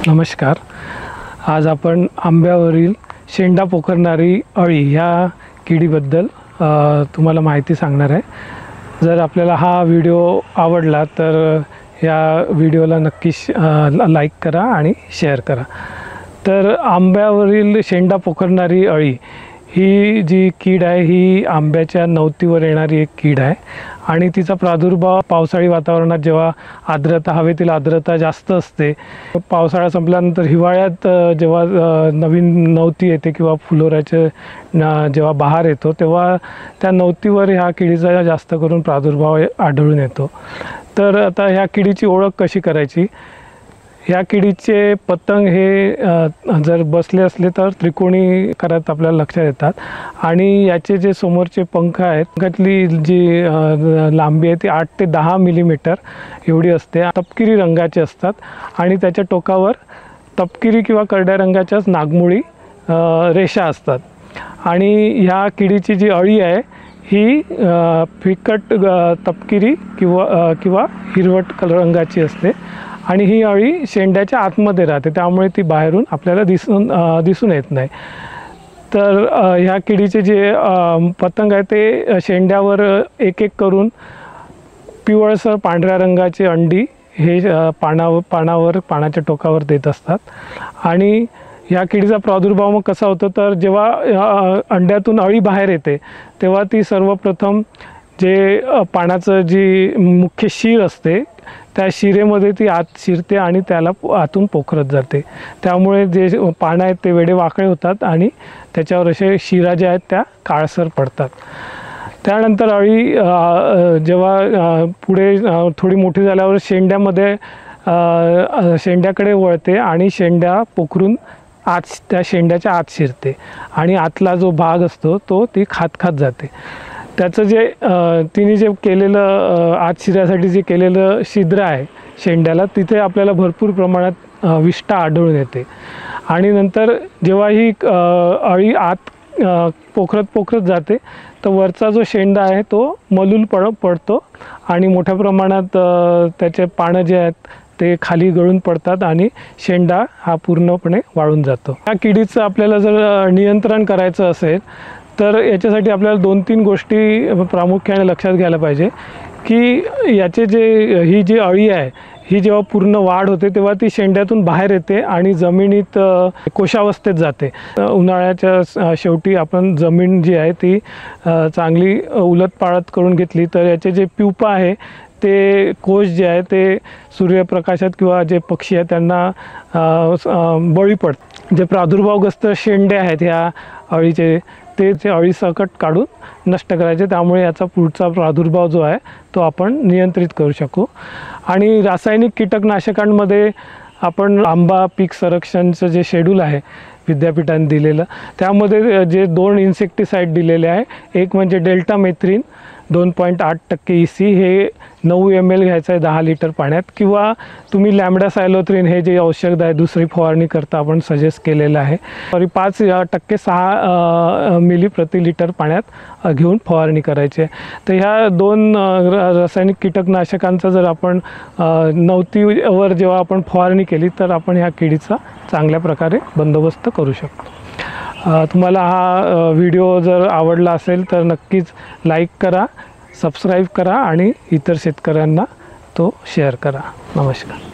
नमस्कार. आज आपण आंब्यावरील शेंडा पोखरणारी अळी ह्या किडीबद्दल तुम्हाला माहिती सांगणार आहे. जर आपल्याला हा व्हिडिओ आवडला तर या व्हिडिओला नक्की लाईक करा आणि शेअर करा. तर आंब्यावरील शेंडा पोखरणारी अळी ही जी कीड आहे ही आंब्याच्या नवतीवर येणारी एक कीड आहे आणि तिचा प्रादुर्भाव पावसाळी वातावरणात जेव्हा आर्द्रता हवेतील आर्द्रता जास्त असते, पावसाळा संपल्यानंतर हिवाळ्यात जेव्हा नवीन नवती येते किंवा फुलोऱ्याचे जेव्हा बहार येतो तेव्हा त्या नवतीवर ह्या किडीचा जास्त करून प्रादुर्भाव आढळून येतो. तर आता ह्या किडीची ओळख कशी करायची? ह्या किडीचे पतंग हे जर बसले असले तर त्रिकोणी करत आपल्याला लक्षात येतात आणि याचे जे समोरचे पंख आहेत, पंखातली जी लांबी आहे ती 8 ते 10 मिलीमीटर एवढी असते. तपकिरी रंगाचे असतात आणि त्याच्या टोकावर तपकिरी किंवा करड्या रंगाच्याच नागमोळी रेषा असतात. आणि ह्या किडीची जी अळी आहे ही फिकट तपकिरी किंवा हिरवट रंगाची असते आणि ही अळी शेंड्याच्या आतमध्ये राहते, त्यामुळे ती बाहेरून आपल्याला दिसून येत नाही. तर ह्या किडीचे जे पतंग आहे ते शेंड्यावर एक एक करून पिवळसर पांढऱ्या रंगाची अंडी हे पानाच्या टोकावर देत असतात. आणि ह्या किडीचा प्रादुर्भाव मग कसा होतो तर जेव्हा अंड्यातून अळी बाहेर येते तेव्हा ती सर्वप्रथम जे पानाचं जी मुख्य शीर असते त्या शिरेमध्ये ती आत शिरते आणि त्याला आतून पोखरत जाते. त्यामुळे जे पानं आहेत ते वेडे वाकडे होतात आणि त्याच्यावर असे शिरा ज्या आहेत त्या काळसर पडतात. त्यानंतर अळी जेव्हा पुढे थोडी मोठी झाल्यावर शेंड्याकडे वळते आणि शेंड्या पोखरून त्या शेंड्याच्या आत शिरते आणि आतला जो भाग असतो तो ती खात जाते. त्याचं जे तिने जे केलेलं आत शिरासाठी जे केलेलं छिद्र आहे शेंड्याला, तिथे आपल्याला भरपूर प्रमाणात विष्ठा आढळून येते. आणि नंतर जेव्हा ही अळी आत पोखरत जाते तर वरचा जो शेंडा आहे तो मलूल पडतो आणि मोठ्या प्रमाणात त्याचे पानं जे आहेत ते खाली गळून पडतात आणि शेंडा हा पूर्णपणे वाळून जातो. या किडीचं आपल्याला जर नियंत्रण करायचं असेल तर याच्यासाठी आपल्याला 2-3 गोष्टी प्रामुख्याने लक्षात घ्यायला पाहिजे की याचे ही जी अळी आहे ही जेव्हा पूर्ण वाढ होते तेव्हा ती शेंड्यातून बाहेर येते आणि जमिनीत कोशावस्थेत जाते. उन्हाळ्याच्या शेवटी आपण जमीन जी आहे ती चांगली उलटपालट करून घेतली तर याचे जे प्यूपा आहे ते कोश जे आहे ते सूर्यप्रकाशात किंवा जे पक्षी आहेत त्यांना बळी पडतात. जे प्रादुर्भावग्रस्त शेंडे आहेत ह्या अळीचे ते अळीसकट काढून नष्ट करायचे, त्यामुळे याचा पुढचा प्रादुर्भाव जो आहे तो आपण नियंत्रित करू शकू. आणि रासायनिक कीटकनाशकांमध्ये आपण आंबा पीक संरक्षणचं जे शेड्यूल आहे विद्यापीठाने दिलेलं त्यामध्ये जे 2 इन्सेक्टिसाईड दिलेले आहे. एक म्हणजे डेल्टामेथ्रिन 2.8% EC हे 9 ml घ्यायचं आहे 10 लिटर पाण्यात, किंवा तुम्ही लॅम्बडासायलोथ्रिन हे जे औषध आहे दुसरी फवारणी करता आपण सजेस्ट केलेलं आहे 5% 6 मिली प्रति लिटर पाण्यात घेऊन फवारणी करायची आहे. तर ह्या 2 रासायनिक कीटकनाशकांचा जर आपण नवतीवर जेव्हा आपण फवारणी केली तर आपण ह्या किडीचा चांगल्या प्रकारे बंदोबस्त करू शकतो. तुम्हाला हा व्हिडिओ जर आवडला असेल तर नक्कीच लाईक करा, सबस्क्राईब करा आणि इतर शेतकऱ्यांना तो शेअर करा. नमस्कार.